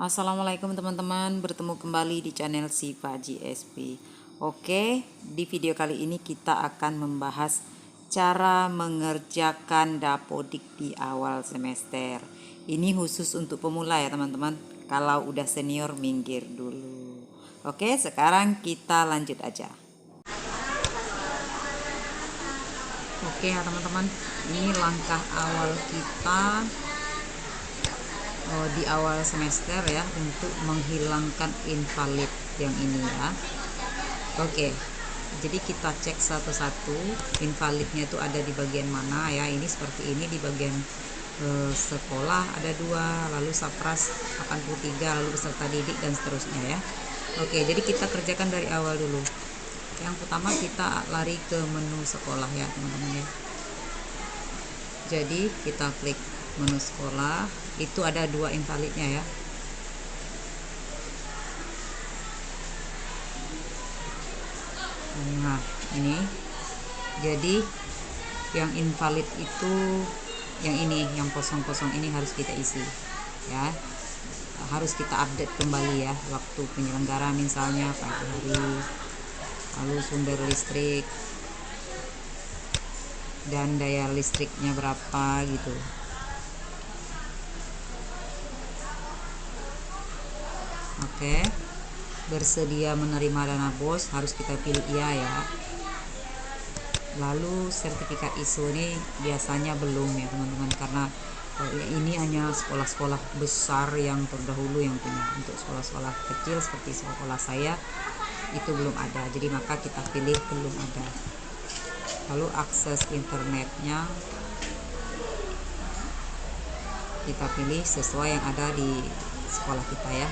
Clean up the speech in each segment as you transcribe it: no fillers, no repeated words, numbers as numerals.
Assalamualaikum teman-teman, bertemu kembali di channel Siva GSP. Oke, di video kali ini kita akan membahas cara mengerjakan dapodik di awal semester. Ini khusus untuk pemula ya teman-teman. Kalau udah senior minggir dulu. Oke, sekarang kita lanjut aja. Oke ya teman-teman, ini langkah awal kita di awal semester ya, untuk menghilangkan invalid yang ini ya. Oke, jadi kita cek satu-satu invalidnya itu ada di bagian mana ya. Ini seperti ini di bagian sekolah ada 2, lalu Sapras 83, lalu peserta didik dan seterusnya ya. Oke, jadi kita kerjakan dari awal dulu. Yang pertama kita lari ke menu sekolah ya teman-teman ya. Jadi kita klik menu sekolah, itu ada 2 invalidnya ya. Nah ini, jadi yang invalid itu yang ini, yang kosong-kosong ini harus kita isi ya, harus kita update kembali ya, waktu penyelenggara misalnya pagi hari, lalu sumber listrik dan daya listriknya berapa gitu. Oke, bersedia menerima dana BOS harus kita pilih iya ya. Lalu sertifikat ISO ini biasanya belum ya teman-teman, karena ini hanya sekolah-sekolah besar yang terdahulu yang punya. Untuk sekolah-sekolah kecil seperti sekolah saya itu belum ada, jadi maka kita pilih belum ada. Lalu akses internetnya kita pilih sesuai yang ada di sekolah kita ya.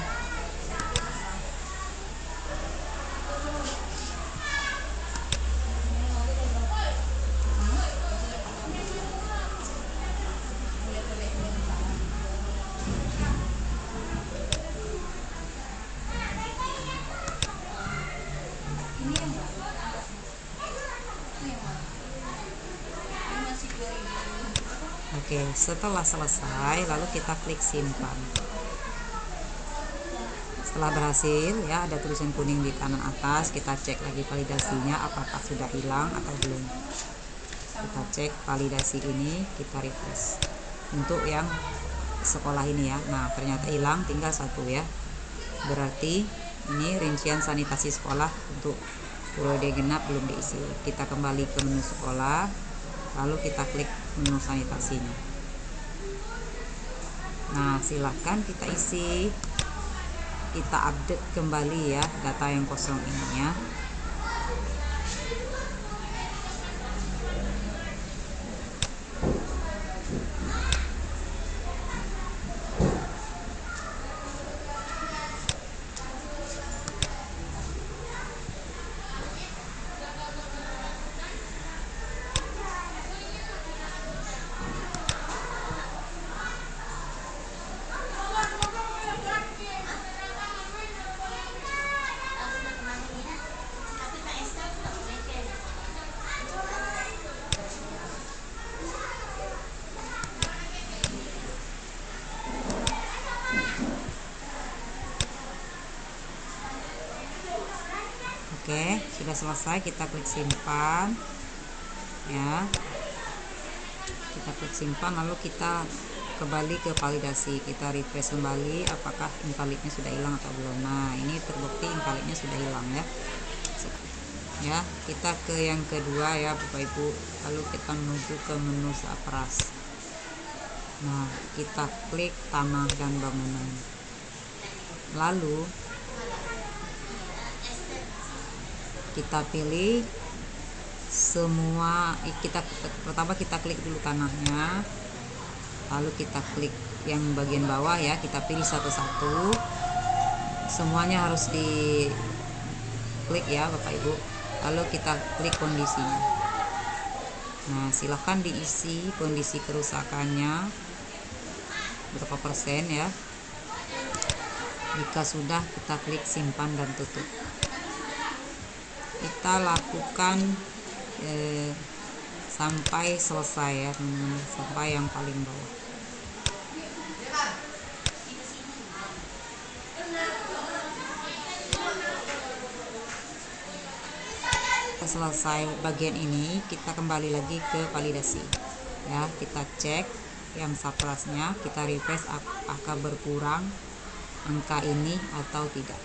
Oke, setelah selesai lalu kita klik simpan. Setelah berhasil ya, ada tulisan kuning di kanan atas, kita cek lagi validasinya apakah sudah hilang atau belum. Kita cek validasi ini, kita refresh untuk yang sekolah ini ya. Nah ternyata hilang, tinggal 1 ya, berarti ini rincian sanitasi sekolah untuk periode genap belum diisi. Kita kembali ke menu sekolah, lalu kita klik menu sanitasinya. Nah silahkan kita isi, kita update kembali ya data yang kosong ini ya. Oke, sudah selesai, kita klik simpan ya. Kita klik simpan, lalu kita kembali ke validasi, kita refresh kembali apakah invalidnya sudah hilang atau belum. Nah ini terbukti invalidnya sudah hilang ya. Ya, kita ke yang kedua ya Bapak Ibu, lalu kita menuju ke menu Sapras. Nah kita klik tanah dan bangunan, lalu kita pilih semua. Pertama kita klik dulu tanahnya, lalu kita klik yang bagian bawah ya, kita pilih satu-satu, semuanya harus diklik ya Bapak Ibu. Lalu kita klik kondisinya. Nah silahkan diisi kondisi kerusakannya berapa persen ya. Jika sudah, kita klik simpan dan tutup. Kita lakukan sampai selesai ya teman-teman, sampai yang paling bawah. kita selesai bagian ini, kita kembali lagi ke validasi ya. Kita cek yang suprasnya, kita refresh apakah berkurang angka ini atau tidak.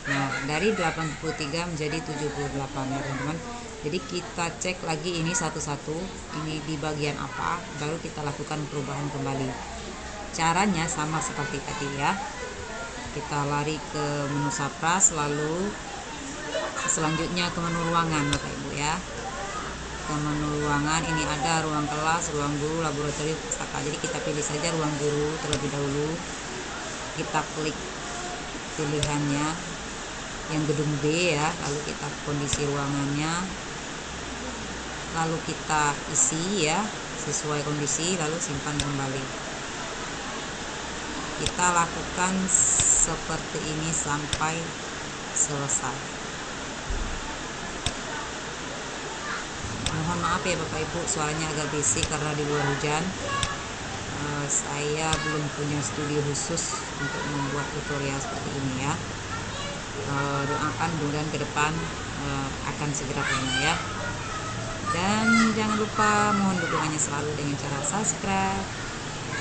Nah, dari 83 menjadi 78 ya teman-teman. Jadi kita cek lagi ini satu-satu, ini di bagian apa, baru kita lakukan perubahan kembali. Caranya sama seperti tadi ya. Kita lari ke menu Sapras, lalu selanjutnya ke menu ruangan Bapak Ibu ya. Ke menu ruangan, ini ada ruang kelas, ruang guru, laboratorium, pustaka. Jadi kita pilih saja ruang guru terlebih dahulu. Kita klik pilihannya yang gedung B ya, lalu kita kondisi ruangannya, lalu kita isi ya sesuai kondisi, lalu simpan kembali. Kita lakukan seperti ini sampai selesai. Mohon maaf ya Bapak Ibu, suaranya agak berisik karena di luar hujan. Saya belum punya studio khusus untuk membuat tutorial seperti ini ya. Doakan mudah-mudahan ke depan akan segera punya ya. Dan jangan lupa mohon dukungannya selalu dengan cara subscribe,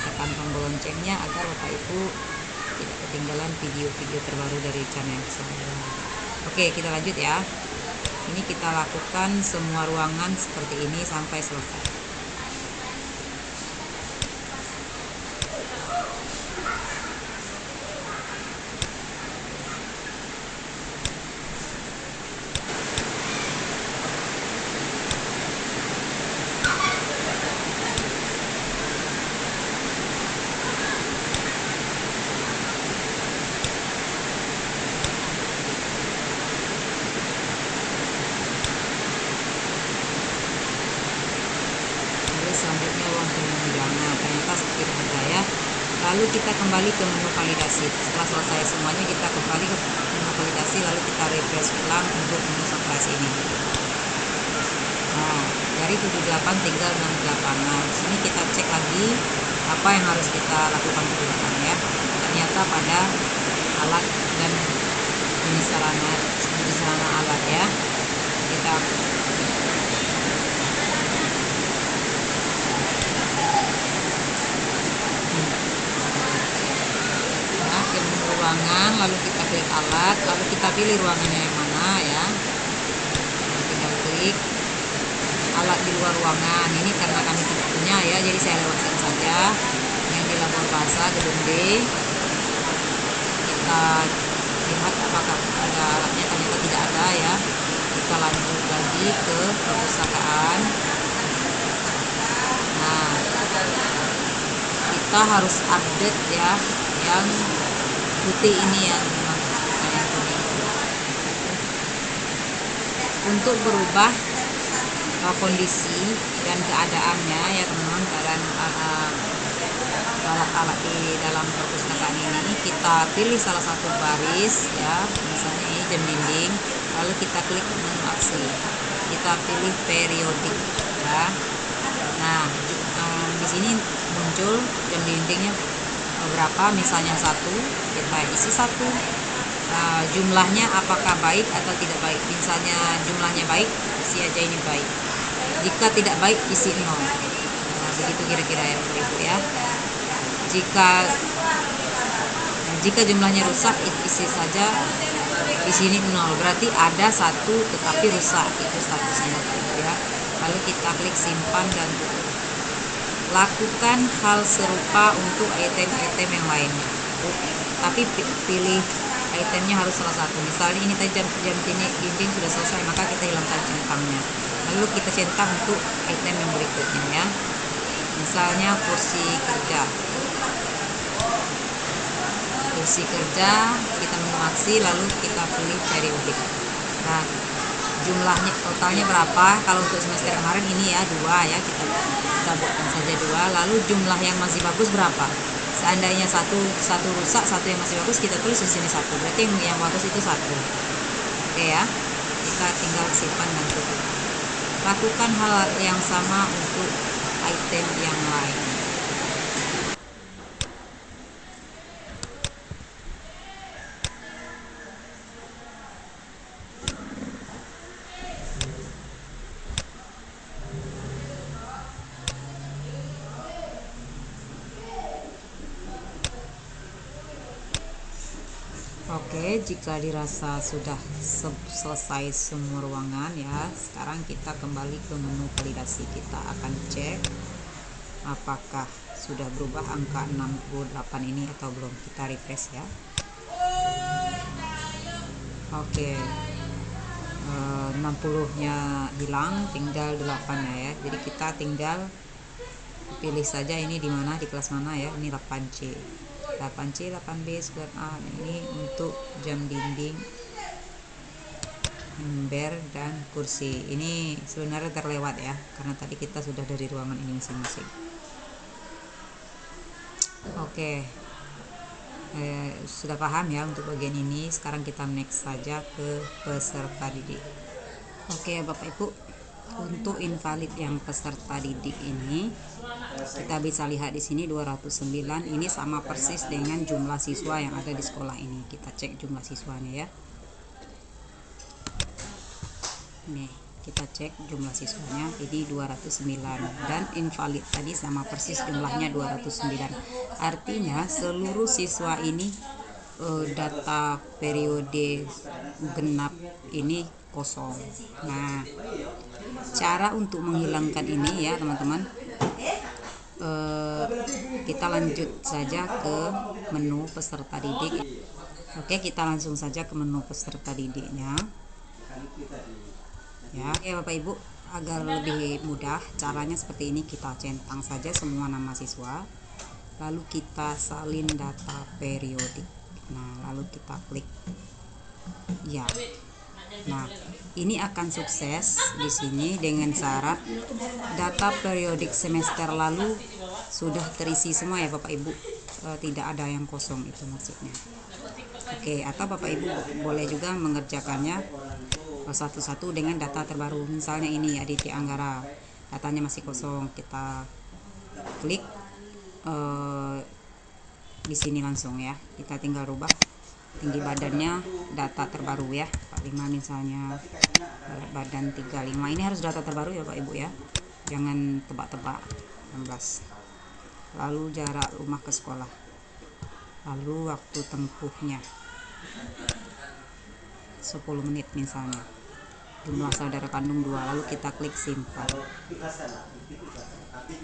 tekan tombol loncengnya agar Bapak Ibu tidak ketinggalan video-video terbaru dari channel saya. Oke, kita lanjut ya. Ini kita lakukan semua ruangan seperti ini sampai selesai. Selanjutnya ruang undangan, ternyata tidak ada ya. Lalu kita kembali ke menu validasi. Setelah selesai semuanya, kita kembali ke menu validasi, lalu kita refresh ulang untuk menu surprise ini. Nah, dari 78 tinggal 68. Nah, di sini kita cek lagi apa yang harus kita lakukan perubahan ya. Ternyata pada alat dan jenis sarana alat ya. Kita ruangan, lalu kita klik alat, lalu kita pilih ruangannya yang mana ya. Tinggal klik alat di luar ruangan. Ini karena kami tidak punya ya, jadi saya lewatkan saja. Yang di labor bahasa gedung D, kita lihat apakah ada alatnya, ternyata tidak ada ya. Kita lanjut lagi ke perpustakaan. Nah, kita harus update ya yang putih ini ya teman-teman, yang kuning. Untuk berubah kondisi dan keadaannya ya teman-teman, keadaan alat-alat di dalam perpustakaan ini, kita pilih salah satu baris ya, misalnya ini jam dinding, lalu kita klik menu aksi, kita pilih periodik ya. Nah, di sini muncul jam dindingnya berapa, misalnya 1, kita isi 1. Jumlahnya apakah baik atau tidak baik, misalnya jumlahnya baik, isi aja ini baik, jika tidak baik isi 0. Nah, begitu kira-kira ya Bapak Ibu ya. Jika jumlahnya rusak, isi saja di sini 0, berarti ada 1 tetapi rusak, itu statusnya Bapak Ibu ya. Lalu kita klik simpan dan tutup. Lakukan hal serupa untuk item-item yang lainnya, tapi pilih itemnya harus salah satu. Misalnya ini tadi jam dinding sudah selesai, maka kita hilangkan centangnya, lalu kita centang untuk item yang berikutnya ya. Misalnya kursi kerja, kita menu aksi, lalu kita pilih periodik. Nah, jumlahnya totalnya berapa? Kalau untuk semester kemarin ini ya 2 ya, kita buatkan saja 2. Lalu jumlah yang masih bagus berapa? Seandainya satu rusak, 1 yang masih bagus, kita tulis di sini 1. Berarti yang bagus itu 1. Oke ya. Kita tinggal simpan dan tutup. Lakukan hal yang sama untuk item yang lain. Oke, jika dirasa sudah selesai semua ruangan ya, sekarang kita kembali ke menu validasi. Kita akan cek apakah sudah berubah angka 68 ini atau belum. Kita refresh ya. Oke, 60-nya hilang, tinggal 8 ya. Jadi kita tinggal pilih saja ini di mana, di kelas mana ya. Ini 8C, 8B, 9A. Ini untuk jam dinding, ember, dan kursi. Ini sebenarnya terlewat ya, karena tadi kita sudah dari ruangan ini masing-masing. Oke, sudah paham ya untuk bagian ini. Sekarang kita next saja ke peserta didik. Oke Bapak Ibu, untuk invalid yang peserta didik ini kita bisa lihat di sini 209. Ini sama persis dengan jumlah siswa yang ada di sekolah ini. Kita cek jumlah siswanya ya. Nih, kita cek jumlah siswanya, ini 209, dan invalid tadi sama persis jumlahnya 209. Artinya seluruh siswa ini data periode genap ini kosong. Nah, cara untuk menghilangkan ini ya teman-teman, kita lanjut saja ke menu peserta didik. Oke, kita langsung saja ke menu peserta didiknya ya. Oke Bapak Ibu, agar lebih mudah caranya seperti ini. Kita centang saja semua nama siswa, lalu kita salin data periodik. Nah, lalu kita klik ya. Nah, ini akan sukses di sini dengan syarat data periodik semester lalu sudah terisi semua ya Bapak Ibu, tidak ada yang kosong, itu maksudnya. Oke, atau Bapak Ibu boleh juga mengerjakannya satu-satu dengan data terbaru. Misalnya ini Aditya Anggara, datanya masih kosong, kita klik di sini langsung ya. Kita tinggal rubah tinggi badannya, data terbaru ya, 45 misalnya, berat badan 35. Ini harus data terbaru ya Pak Ibu ya, jangan tebak-tebak. 16. Lalu jarak rumah ke sekolah, lalu waktu tempuhnya 10 menit misalnya, jumlah saudara kandung 2, lalu kita klik simpan.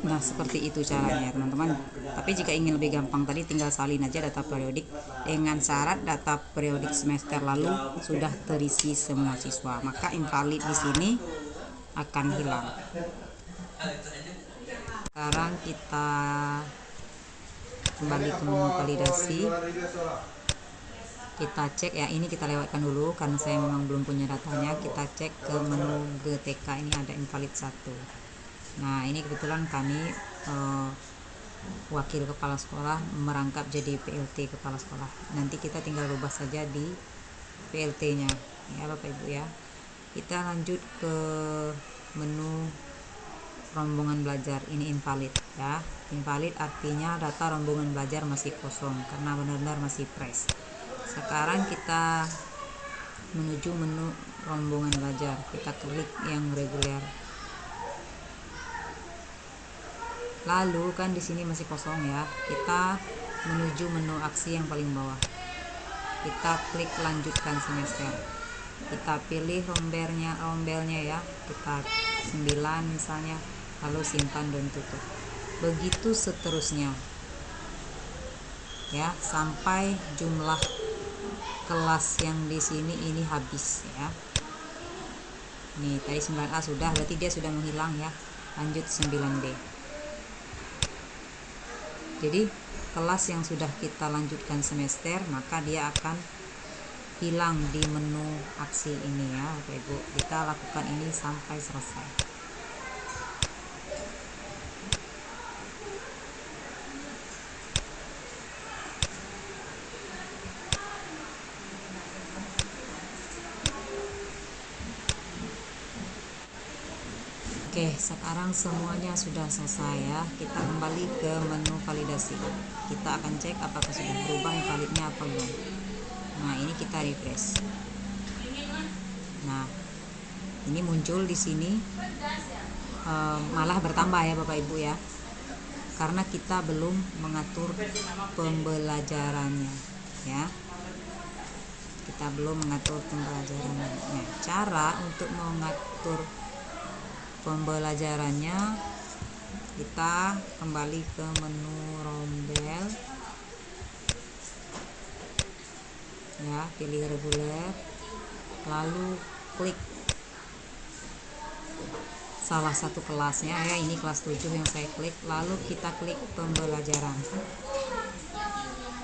Nah, seperti itu caranya teman-teman. Tapi jika ingin lebih gampang tadi tinggal salin aja data periodik dengan syarat data periodik semester lalu sudah terisi semua siswa, maka invalid di sini akan hilang. Sekarang kita kembali ke menu validasi. Kita cek ya, ini kita lewatkan dulu karena saya memang belum punya datanya. Kita cek ke menu GTK, ini ada invalid 1. Nah, ini kebetulan kami wakil kepala sekolah merangkap jadi PLT kepala sekolah. Nanti kita tinggal rubah saja di PLT-nya ya Bapak Ibu ya. Kita lanjut ke menu rombongan belajar, ini invalid ya. Invalid artinya data rombongan belajar masih kosong karena benar-benar masih fresh. Sekarang kita menuju menu rombongan belajar, kita klik yang reguler. Lalu kan di sini masih kosong ya, kita menuju menu aksi yang paling bawah. Kita klik lanjutkan semester. Kita pilih rombelnya ya, kita 9 misalnya, lalu simpan dan tutup. Begitu seterusnya ya, sampai jumlah kelas yang di sini ini habis ya. Nih tadi 9A sudah, berarti dia sudah menghilang ya. Lanjut 9B. Jadi kelas yang sudah kita lanjutkan semester, maka dia akan hilang di menu aksi ini ya Bapak Ibu. Kita lakukan ini sampai selesai. Oke, sekarang semuanya sudah selesai ya. Kita kembali ke menu validasi. Kita akan cek apakah sudah berubah invalidnya apa belum. Nah, ini kita refresh. Nah, ini muncul di sini malah bertambah ya Bapak Ibu ya. Karena kita belum mengatur pembelajarannya ya. kita belum mengatur pembelajarannya. Nah, cara untuk mengatur pembelajarannya, kita kembali ke menu rombel ya, pilih reguler, lalu klik salah satu kelasnya ya, ini kelas 7 yang saya klik, lalu kita klik pembelajaran.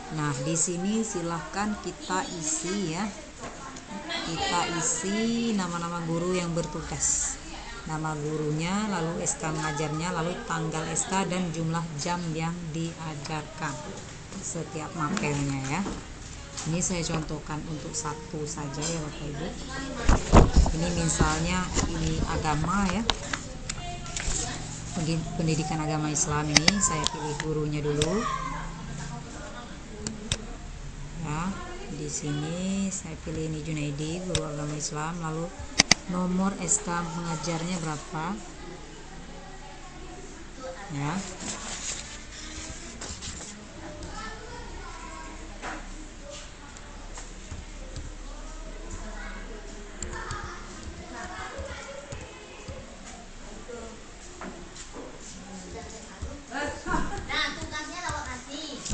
Nah, di sini silahkan kita isi ya, kita isi nama-nama guru yang bertugas, nama gurunya, lalu SK mengajarnya, lalu tanggal SK dan jumlah jam yang diajarkan setiap mapelnya ya. Ini saya contohkan untuk satu saja ya Bapak Ibu. Ini misalnya ini agama ya, pendidikan agama Islam. Ini saya pilih gurunya dulu ya. Di sini saya pilih ini Junaidi, guru agama Islam, lalu nomor SK mengajarnya berapa ya.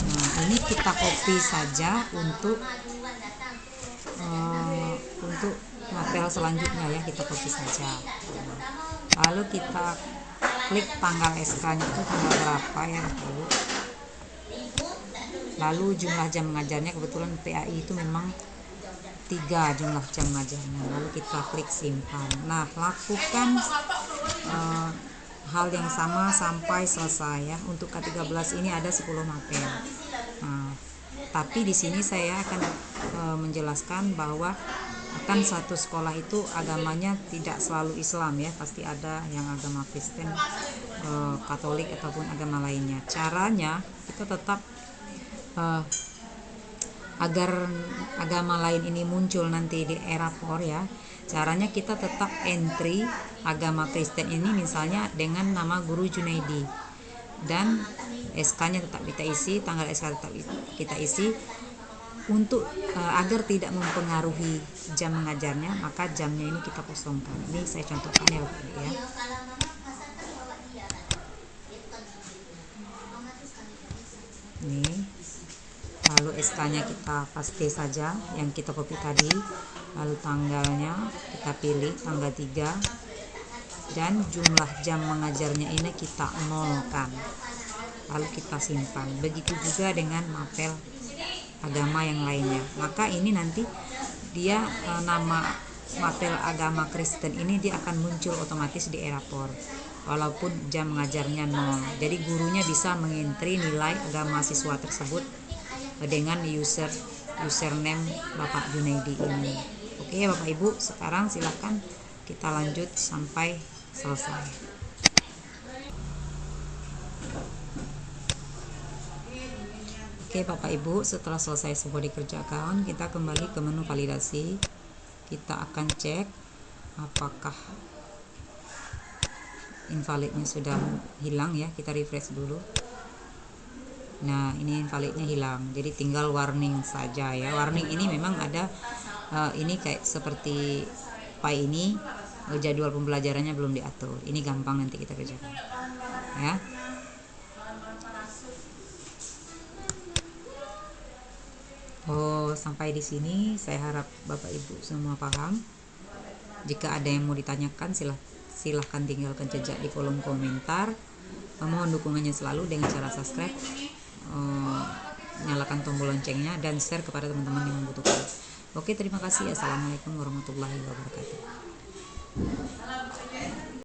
Nah, ini kita copy saja untuk mapel selanjutnya ya, kita copy saja. Lalu kita klik tanggal SK-nya itu tanggal berapa ya Bu. Lalu jumlah jam mengajarnya, kebetulan PAI itu memang 3 jumlah jam mengajarnya. Lalu kita klik simpan. Nah, lakukan hal yang sama sampai selesai ya. Untuk K13 ini ada 10 mapel. Nah, tapi di sini saya akan menjelaskan bahwa kan satu sekolah itu agamanya tidak selalu Islam ya, pasti ada yang agama Kristen, Katolik ataupun agama lainnya. Caranya kita tetap agar agama lain ini muncul nanti di e-rapor ya, caranya kita tetap entry agama Kristen ini misalnya dengan nama guru Junaidi, dan SK-nya tetap kita isi, tanggal SK tetap kita isi, untuk agar tidak mempengaruhi jam mengajarnya, maka jamnya ini kita kosongkan. Ini saya contohkan ya Bapak ya. Ini lalu SK-nya kita paste saja yang kita copy tadi, lalu tanggalnya kita pilih tanggal 3 dan jumlah jam mengajarnya ini kita nolkan, lalu kita simpan. Begitu juga dengan mapel agama yang lainnya. Maka ini nanti dia nama mapel agama Kristen ini dia akan muncul otomatis di e-rapor walaupun jam mengajarnya 0. Jadi gurunya bisa mengentri nilai agama siswa tersebut dengan username Bapak Junaidi ini. Oke Bapak Ibu, sekarang silahkan kita lanjut sampai selesai. Oke Bapak Ibu, setelah selesai semua dikerjakan, kita kembali ke menu validasi. Kita akan cek apakah invalidnya sudah hilang ya, kita refresh dulu. Nah, ini invalidnya hilang, jadi tinggal warning saja ya. Warning ini memang ada ini kayak seperti file ini, jadwal pembelajarannya belum diatur. Ini gampang nanti kita kerjakan ya. Sampai di sini saya harap Bapak Ibu semua paham. Jika ada yang mau ditanyakan, silahkan tinggalkan jejak di kolom komentar. Mohon dukungannya selalu dengan cara subscribe, nyalakan tombol loncengnya, dan share kepada teman-teman yang membutuhkan. Oke, terima kasih. Assalamualaikum warahmatullahi wabarakatuh.